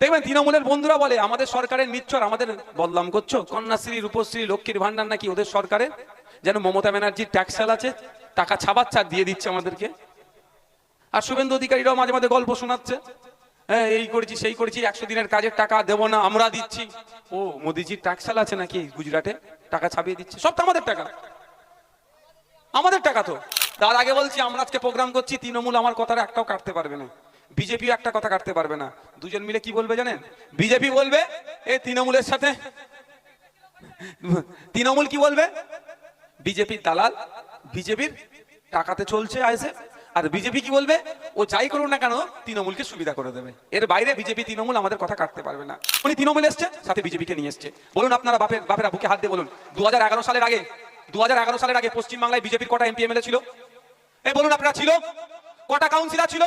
দেখবেন তৃণমূলের বন্ধুরা বলে আমাদের সরকারের নিচ্ছর, আমাদের বদনাম করছো, কন্যাশ্রী, রূপশ্রী, লক্ষ্মীর ভান্ডার নাকি ওদের সরকারের, যেন মমতা ব্যানার্জির ট্যাক্সেল আছে, টাকা ছাপাচ্ছে দিয়ে দিচ্ছে আমাদেরকে। আর শুভেন্দু অধিকারীরাও মাঝে মাঝে গল্প শোনাচ্ছে, হ্যাঁ এই করেছি সেই করেছি, 100 দিনের কাজের টাকা দেবো না আমরা দিচ্ছি। ও মোদিজির ট্যাক্সেল আছে নাকি গুজরাটে, টাকা ছাপিয়ে দিচ্ছে, সব তো আমাদের টাকা, আমাদের টাকা তো। তার আগে বলছি আমরা আজকে প্রোগ্রাম করছি, তৃণমূল আমার কথাটা একটাও কাটতে পারবে না, বিজেপি একটা কথা কাটতে পারবে না। দুজন মিলে কি বলবে জানেন? বিজেপি বলবে এ তৃণমূলের সাথে, তৃণমূল কি বলবে বিজেপির দালাল, বিজেপির টাকাতে চলছে আইসে। আর বিজেপি কি বলবে ও যাই করুন না কেন তৃণমূলকে সুবিধা করে দেবে। এর বাইরে বিজেপি তৃণমূল আমাদের কথা কাটতে পারবে না। উনি তৃণমূল এসছে সাথে বিজেপিকে নিয়ে এসছে। বলুন আপনারা বাপেরা বুকে হাত দিয়ে বলুন, 2011 সালের আগে 2011 সালের আগে পশ্চিমবাংলায় বিজেপির কটা এমপি এমএলএ ছিল? এই বলুন আপনারা, ছিল কটা কাউন্সিলর ছিল,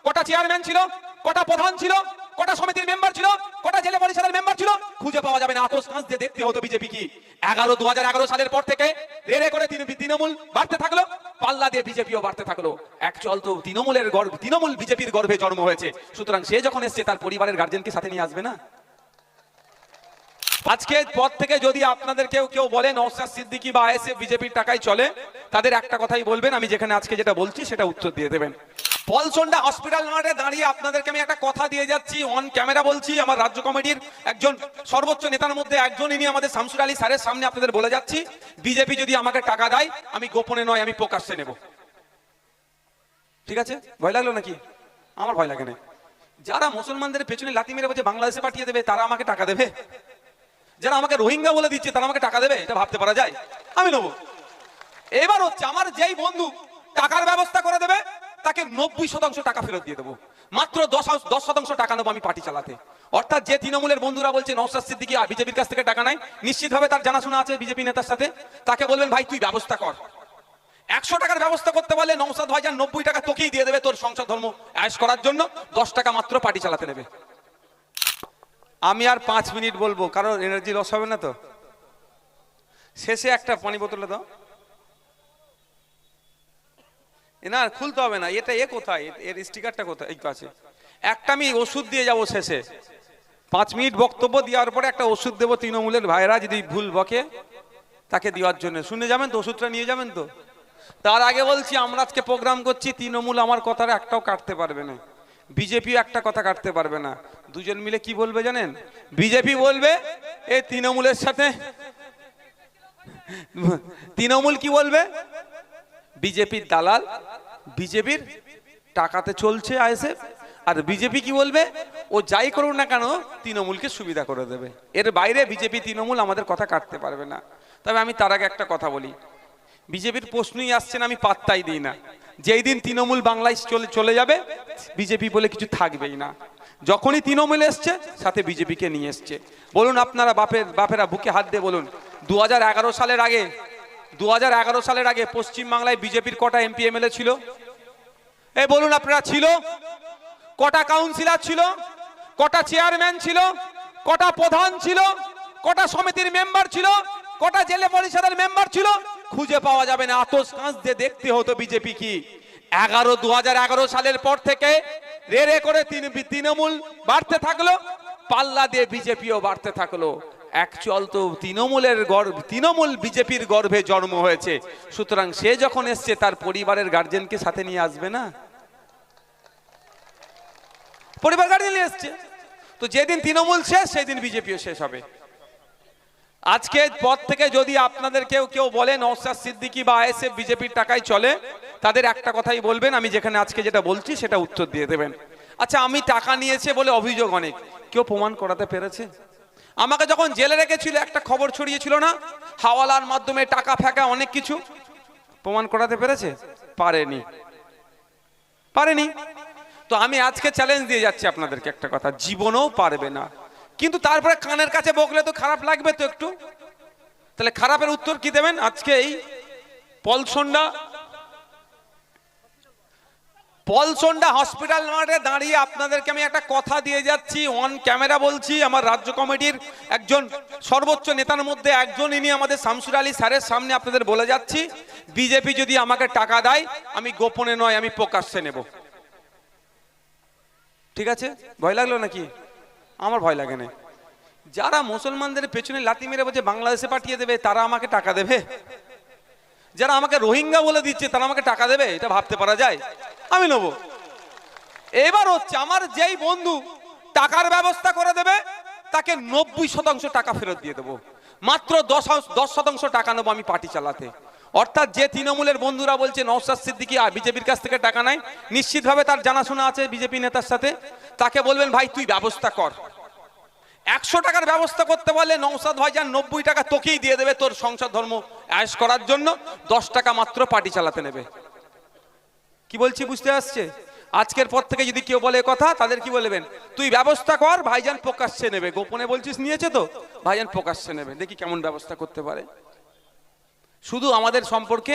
কটা চেয়ারম্যান ছিল, কটা প্রধান ছিল, কটা সমিতির মেম্বার ছিল, কটা জেলা পরিষদের মেম্বার ছিল? খুঁজে পাওয়া যাবে না। আতস কাঁচ দিয়ে দেখতে হতো বিজেপি কি 2011 সালের পর থেকে রে করে তৃণমূল বাড়তে থাকলো, পাল্লা দিয়ে বিজেপিও বাড়তে থাকলো। অ্যাকচুয়াল তো তৃণমূল বিজেপির গর্ভে জন্ম হয়েছে। সুতরাং সে যখন এসছে তার পরিবারের গার্জেনকে সাথে নিয়ে আসবে না? আজকে পর থেকে যদি আপনাদের কেউ বলে নওশাদ সিদ্দিকী বা আইএসএফ বিজেপির টাকায় চলে, তাদের একটা কথাই বলবেন, আমি যেখানে আজকে যেটা বলছি সেটা উত্তর দিয়ে দেবেন। পলসন্ডা হসপিটাল মাঠে দাঁড়িয়ে আপনাদেরকে আমি একটা কথা দিয়ে যাচ্ছি, অন ক্যামেরা বলছি, আমার রাজ্য কমিটির একজন সর্বোচ্চ নেতার মধ্যে একজন, ইনি আমাদের শামসুর আলী স্যারের সামনে আপনাদের বলে যাচ্ছি, বিজেপি যদি আমাকে টাকা দেয় আমি গোপনে নয় আমি প্রকাশ্যে নেব। ঠিক আছে? ভয় লাগলো নাকি? আমার ভয় লাগে না। যারা মুসলমানদের পেছনে লাথি মেরে বলছে বাংলাদেশে পাঠিয়ে দেবে তারা আমাকে টাকা দেবে, যারা আমাকে রোহিঙ্গা বলে দিচ্ছে তারা আমাকে টাকা দেবে, এটা ভাবতে পারা যায়? আমি নেবো। এবার হচ্ছে আমার যেই বন্ধু টাকার ব্যবস্থা করে দেবে তাকে 90% টাকা ফেরত দিয়ে দেবো, মাত্র 10% টাকা নেবো আমি পার্টি চালাতে। অর্থাৎ যে তৃণমূলের বন্ধুরা বলছে নওশাদ সিদ্দিকী বিজেপির কাছ থেকে টাকা নাই, নিশ্চিতভাবে তার জানাশোনা আছে বিজেপি নেতার সাথে, তাকে বলবেন ভাই তুই ব্যবস্থা কর। 100 টাকার ব্যবস্থা করতে পারলে নওশাদ ভাইজান 90 টাকা তোকেই দিয়ে দেবে তোর সংসার ধর্ম আয়েশ করার জন্য, 10 টাকা মাত্র পার্টি চালাতে নেবে। আমি আর 5 মিনিট বলবো, কারণ এনার্জি লস হবে না তো। শেষে একটা পানি বোতলে দাও না, খুলতে হবে না। এটা কোথায়, এর স্টিকারটা কোথায়? এই কাছে একটা আমি ওষুধ দিয়ে যাব শেষে। 5 মিনিট বক্তব্য দেওয়ার পরে একটা ওষুধ দেবো, তৃণমূলের ভাইরা যদি ভুল বকে তাকে দেওয়ার জন্য। শুনে যাবেন তো, ওষুধটা নিয়ে যাবেন তো। তার আগে বলছি আমরা আজকে প্রোগ্রাম করছি, তৃণমূল আমার কথার একটাও কাটতে পারবে না, বিজেপি একটা কথা কাটতে পারবে না। দুজন মিলে কি বলবে জানেন? বিজেপি বলবে এই তৃণমূলের সাথে, তৃণমূল কি বলবে বিজেপির দালাল, বিজেপির টাকাতে চলছে আইএসএফ। আর বিজেপি কি বলবে ও যাই করুন না কেন তৃণমূলকে সুবিধা করে দেবে। এর বাইরে বিজেপি তৃণমূল আমাদের কথা কাটতে পারবে না। তবে আমি তার আগে একটা কথা বলি, বিজেপির প্রশ্নই আসছে না, আমি পাত্তাই দিই না। যেই দিন তৃণমূল বাংলায় চলে যাবে বিজেপি বলে কিছু থাকবেই না। যখনই তৃণমূল এসছে সাথে বিজেপিকে নিয়ে এসছে। বলুন আপনারা বাপেরা বুকে হাত দিয়ে বলুন, 2011 সালের আগে 2011 সালের আগে পশ্চিমবাংলায় বিজেপির কটা এমপি এমএলএ ছিল? এই বলুন আপনারা, ছিল কটা কাউন্সিলর ছিল, কটা চেয়ারম্যান ছিল, কটা প্রধান ছিল, কটা সমিতির মেম্বার ছিল, কটা জেলা পরিষদের মেম্বার ছিল? খুঁজে পাওয়া যাবে না। আতস কাঁচ দিয়ে দেখতে হতো বিজেপি কি 2011 সালের পর থেকে রে করে তৃণমূল বাড়তে থাকলো, পাল্লা দিয়ে বিজেপিও বাড়তে থাকলো। অ্যাকচুয়াল তো তৃণমূল বিজেপির গর্ভে জন্ম হয়েছে। সুতরাং সে যখন এসছে তার পরিবারের গার্জেনকে সাথে নিয়ে আসবে না? পরিবার গার্জেন নিয়ে এসছে তো, যেদিন তৃণমূল শেষ সেই দিন বিজেপিও শেষ হবে। আজকে পর থেকে যদি আপনাদের কেউ বলে নওশাদ সিদ্দিকী বা আইএসএফ বিজেপির টাকায় চলে, তাদের একটা কথাই বলবেন, আমি যেখানে আজকে যেটা বলছি সেটা উত্তর দিয়ে দেবেন। আচ্ছা আমি টাকা নিয়েছে বলে অভিযোগ অনেক, কেউ প্রমাণ করাতে পেরেছে? আমাকে যখন জেলে রেখেছিল একটা খবর ছড়িয়েছিল না, হাওয়ালার মাধ্যমে টাকা ফেঁকা অনেক কিছু, প্রমাণ করাতে পেরেছে? পারেনি। তো আমি আজকে চ্যালেঞ্জ দিয়ে যাচ্ছি আপনাদেরকে একটা কথা, জীবনেও পারবে না। কিন্তু তারপরে কানের কাছে বকলে তো খারাপ লাগবে তো একটু, তাহলে খারাপের উত্তর কি দেবেন? আজকে এই পলসন্ডা হসপিটাল মাঠে দাঁড়িয়ে আপনাদেরকে আমি একটা কথা দিয়ে যাচ্ছি, অন ক্যামেরা বলছি, আমার রাজ্য কমিটির একজন সর্বোচ্চ নেতার মধ্যে একজন, ইনি আমাদের শামসুর আলী স্যারের সামনে আপনাদের বলে যাচ্ছি, বিজেপি যদি আমাকে টাকা দেয় আমি গোপনে নয় আমি প্রকাশ্যে নেব। ঠিক আছে? ভয় লাগলো নাকি? আমার ভয় লাগে না। যারা মুসলমানদের পেছনে লাথি মেরে বলছে বাংলাদেশে পাঠিয়ে দেবে, তারা আমাকে টাকা দেবে? যারা আমাকে রোহিঙ্গা বলে দিচ্ছে তারা আমাকে টাকা দেবে? এটা ভাবতে পারা যায়? আমি নেবো। এবার হচ্ছে আমার যেই বন্ধু টাকার ব্যবস্থা করে দেবে তাকে 90% টাকা ফেরত দিয়ে দেবো, মাত্র 10% টাকা নেবো আমি পার্টি চালাতে। অর্থাৎ যে তৃণমূলের বন্ধুরা বলছে নওশাদ সিদ্দিকী বিজেপির কাছ থেকে টাকা নেয়, নিশ্চিতভাবে তার জানাশোনা আছে বিজেপি নেতার সাথে, তাকে বলবেন ভাই তুই ব্যবস্থা কর। 100 টাকার ব্যবস্থা করতে পারলে নওশাদ ভাইজান 90 টাকা তোকেই দিয়ে দেবে তোর সংসার ধর্ম আয়েশ করার জন্য, 10 টাকা মাত্র পার্টি চালাতে নেবে। কি বলছি বুঝতে আসছে? আজকের পর থেকে যদি কেউ বলে কথা, তাদের কি বলবেন, তুই ব্যবস্থা কর, ভাইজান প্রকাশ্যে নেবে। গোপনে বলছিস নিয়েছে তো, ভাইজান প্রকাশ্যে নেবে, দেখি কেমন ব্যবস্থা করতে পারে। শুধু আমাদের সম্পর্কে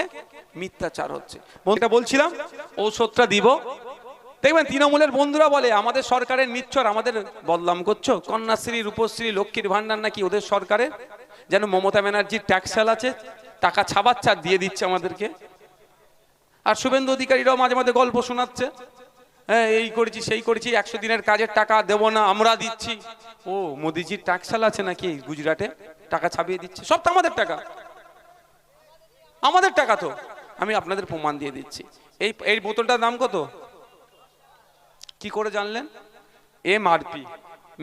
মিথ্যাচার হচ্ছে। এটা বলছিলাম ঔষধটা দিব, দেখবেন তৃণমূলের বন্ধুরা বলে আমাদের সরকারের নিচ্ছর, আমাদের বদনাম করছো। কন্যাশ্রী, রূপশ্রী, লক্ষ্মীর ভান্ডার নাকি ওদের সরকারের, যেন মমতা ব্যানার্জির ট্যাক্স আছে, টাকা ছাপাচ্ছে আর দিয়ে দিচ্ছে আমাদেরকে। আর শুভেন্দু অধিকারীরাও মাঝে মাঝে গল্প শোনাচ্ছে, হ্যাঁ এই করেছি সেই করেছি, 100 দিনের কাজের টাকা দেবো না, আমরা দিচ্ছি। ও মোদিজির ট্যাক্স আছে নাকি গুজরাটে, টাকা ছাপিয়ে দিচ্ছে? সব তো আমাদের টাকা, আমাদের টাকা তো। আমি আপনাদের প্রমাণ দিয়ে দিচ্ছি। এই বোতলটার দাম কত কি করে জানলেন? MRP,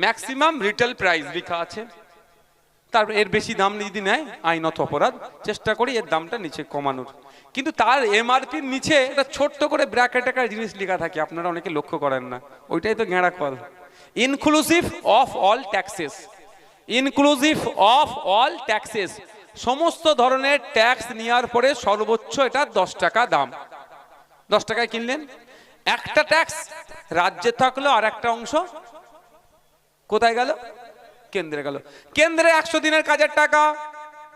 ম্যাক্সিমাম রিটেল প্রাইস লেখা আছে। তার এর বেশি দাম যদি নেয় আইনত অপরাধ। চেষ্টা করি এর দামটা নিচে কমানোর, কিন্তু তার MRPর নিচে একটা ছোট্ট করে ব্র্যাকেট একটা জিনিস লেখা থাকে, আপনারা অনেকে লক্ষ্য করেন না, ওইটাই তো গেঁড়া কল। Inclusive of all taxes, inclusive of all taxes, সমস্ত ধরনের ট্যাক্স নেওয়ার পরে সর্বোচ্চ এটা 10 টাকা দাম। 10 টাকায় কিনলেন, একটা ট্যাক্স রাজ্যে থাকলো আর একটা অংশ কোথায় গেল? কেন্দ্রে গেল। কেন্দ্রে 100 দিনের কাজের টাকা,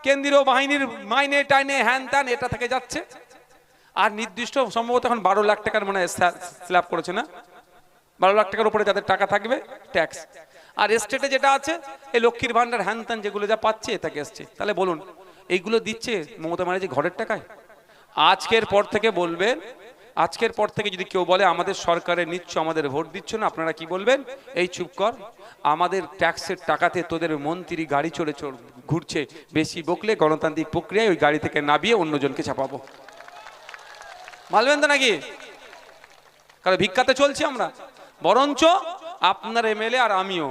কেন্দ্রীয় বাহিনীর মাইনে টাইনে হ্যান ত্যান এটা থেকে যাচ্ছে। আর নির্দিষ্ট সম্ভবত এখন 12 লাখ টাকার মানে স্ল্যাব করেছে না, 12 লাখ টাকার উপরে যাদের টাকা থাকবে ট্যাক্স। আর স্টেটে যেটা আছে এই লক্ষ্মীর ভান্ডার হ্যান ত্যান যেগুলো যা পাচ্ছে এটাকে এসছে। তাহলে বলুন এইগুলো দিচ্ছে মমতা ব্যানার্জি ঘরের টাকায়? আজকের পর থেকে বলবেন, আজকের পর থেকে যদি কেউ বলে আমাদের সরকারে নিচ্ছ, আমাদের ভোট দিচ্ছ না, আপনারা কি বলবেন? এই চুপ কর, আমাদের ট্যাক্সের টাকাতে তোদের মন্ত্রী গাড়ি চড়ে ঘুরছে, বেশি বকলে গণতান্ত্রিক প্রক্রিয়ায় ওই গাড়ি থেকে নামিয়ে অন্যজনকে চাপাবো। মানবেন তো নাকি? কারণ ভিক্ষাতে চলছি আমরা। বরঞ্চ আপনার MLA আর আমিও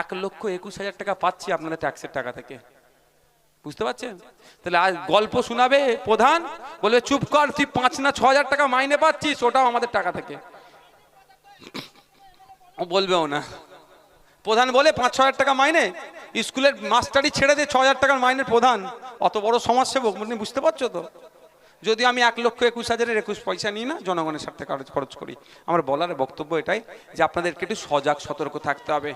1,21,000 টাকা পাচ্ছি আপনাদের ট্যাক্সের টাকা থেকে, বুঝতে পারছেন? তাহলে আজ গল্প শোনাবে প্রধান, বলবে চুপ কর, তুই 5 না 6,000 টাকা মাইনে পাচ্ছিস, ওটাও আমাদের টাকা থেকে। ও বলবেও না, প্রধান বলে 5-6 টাকা মাইনে, স্কুলের মাস্টারি ছেড়ে দিয়ে 6,000 টাকার মাইনের প্রধান, অত বড় সমাজসেবক, বুঝতে পারছো তো? যদি আমি 1,21,000-এর 21 পয়সা নিই না, জনগণের স্বার্থে খরচ করি। আমার বলার বক্তব্য এটাই যে আপনাদেরকে একটু সজাগ সতর্ক থাকতে হবে,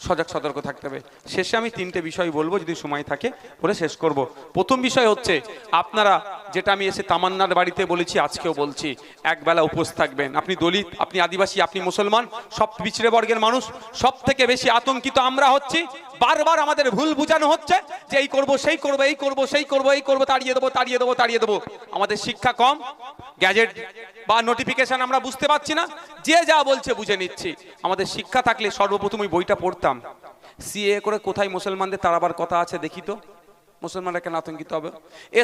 সজাগ সতর্ক থাকতে হবে। শেষে আমি 3টে বিষয় বলবো, যদি সময় থাকে বলে শেষ করব। প্রথম বিষয় হচ্ছে আপনারা, যেটা আমি এসে তামান্নার বাড়িতে বলেছি আজকেও বলছি, একবেলা উপোস থাকবেন। আপনি দলিত, আপনি আদিবাসী, আপনি মুসলমান, সব পিছড়ে বর্গের মানুষ, সব থেকে বেশি আতঙ্কিত আমরা হচ্ছি। বারবার আমাদের ভুল বুঝানো হচ্ছে যে এই করব সেই করব, এই করব সেই করব, এই করব, তাড়িয়ে দেবো তাড়িয়ে দেবো তাড়িয়ে দেবো। আমাদের শিক্ষা কম, গ্যাজেট বা নোটিফিকেশন আমরা বুঝতে পারছি না, যে যা বলছে বুঝে নিচ্ছি। আমাদের শিক্ষা থাকলে সর্বপ্রথম ওই বইটা পড়তাম। CA করে কোথায় মুসলমানদের তাড়াবার কথা আছে দেখি তো, মুসলমানরা কেন আতঙ্কিত হবে?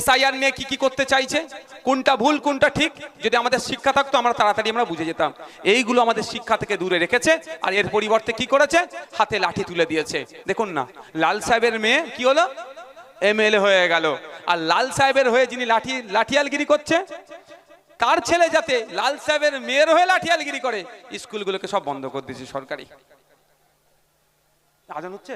SIR নিয়ে কি কি করতে চাইছে, কোনটা ভুল কোনটা ঠিক, যদি আমাদের শিক্ষা থাকতো আমরা তাড়াতাড়ি আমরা বুঝে যেতাম। এইগুলো আমাদের শিক্ষা থেকে দূরে রেখেছে, আর এর পরিবর্তে কি করেছে? হাতে লাঠি তুলে দিয়েছে। দেখুন না, লাল সাহেবের মেয়ে কি হলো? MLA হয়ে গেল। আর লাল সাহেবের হয়ে যিনি লাঠিয়ালগিরি করছে, তার ছেলে যাতে লাল সাহেবের মেয়ের হয়ে লাঠিয়ালগিরি করে, স্কুলগুলোকে সব বন্ধ করে দিয়েছে সরকারি। আজান হচ্ছে।